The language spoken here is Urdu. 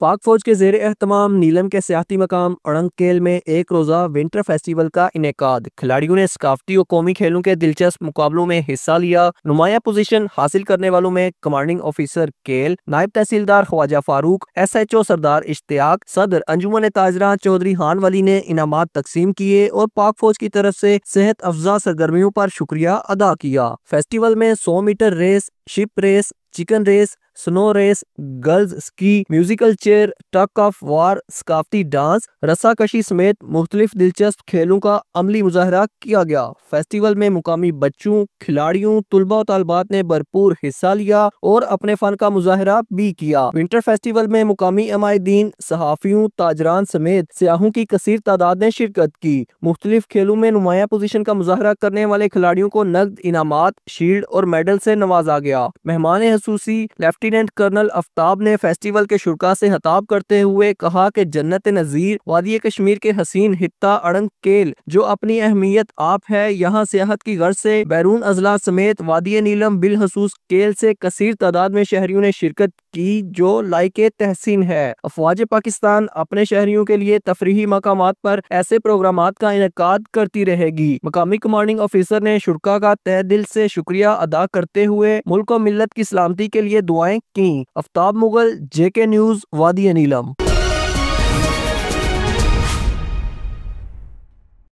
پاک فوج کے زیر اہتمام نیلم کے سیاحتی مقام اڑنگ کیل میں ایک روزہ ونٹر فیسٹیول کا انعقاد۔ کھلاڑیوں نے ثقافتی اور قومی کھیلوں کے دلچسپ مقابلوں میں حصہ لیا۔ نمایاں پوزیشن حاصل کرنے والوں میں کمانڈنگ آفیسر کیل، نائب تحصیلدار خواجہ فاروق، SHO سردار اشتیاق، صدر انجمن تاجران چودھری خان ولی نے انعامات تقسیم کیے اور پاک فوج کی طرف سے صحت افزا سرگرمیوں پر شکریہ ادا کیا۔ فیسٹیول میں 100 metre race, ship race, chicken race, snow race, girls ski, musical chair, tug of war, ثقافتی ڈانس، رسا کشی سمیت مختلف دلچسپ کھیلوں کا عملی مظاہرہ کیا گیا۔ فیسٹیول میں مقامی بچوں، کھلاڑیوں، طلباء و طالبات نے بھرپور حصہ لیا اور اپنے فن کا مظاہرہ بھی کیا۔ ونٹر فیسٹیول میں مقامی عمائدین، صحافیوں، تاجران سمیت سیاحوں کی کثیر تعداد نے شرکت کی۔ مختلف کھیلوں میں نمایاں پوزیشن کا مظاہرہ کرنے والے کھلاڑیوں کو نقد انعامات، شیلڈ اور میڈل سے نوازا گیا۔ مہمان خصوصی لیفٹیننٹ کرنل آفتاب نے فیسٹیول کے شرکاء سے خطاب کرتے ہوئے کہا کہ جنت نظیر وادی کشمیر کے حسین خطہ اڑنگ کیل جو اپنی اہمیت آپ ہے، یہاں سیاحت کی غرض سے بیرون اضلاع سمیت وادی نیلم بالخصوص کیل سے کثیر تعداد میں شہریوں نے شرکت کی جو لائق تحسین ہے۔ افواج پاکستان اپنے شہریوں کے لیے تفریحی مقامات پر ایسے پروگرامات کا انعقاد کرتی رہے گی۔ مقامی کمانڈنگ آفیسر نے شرکاء کا تہہ دل سے شکریہ ادا کرتے ہوئے ملک و ملت کی سلامتی کے لیے دعائیں کیں۔ آفتاب مغل، JK نیوز، وادی نیلم۔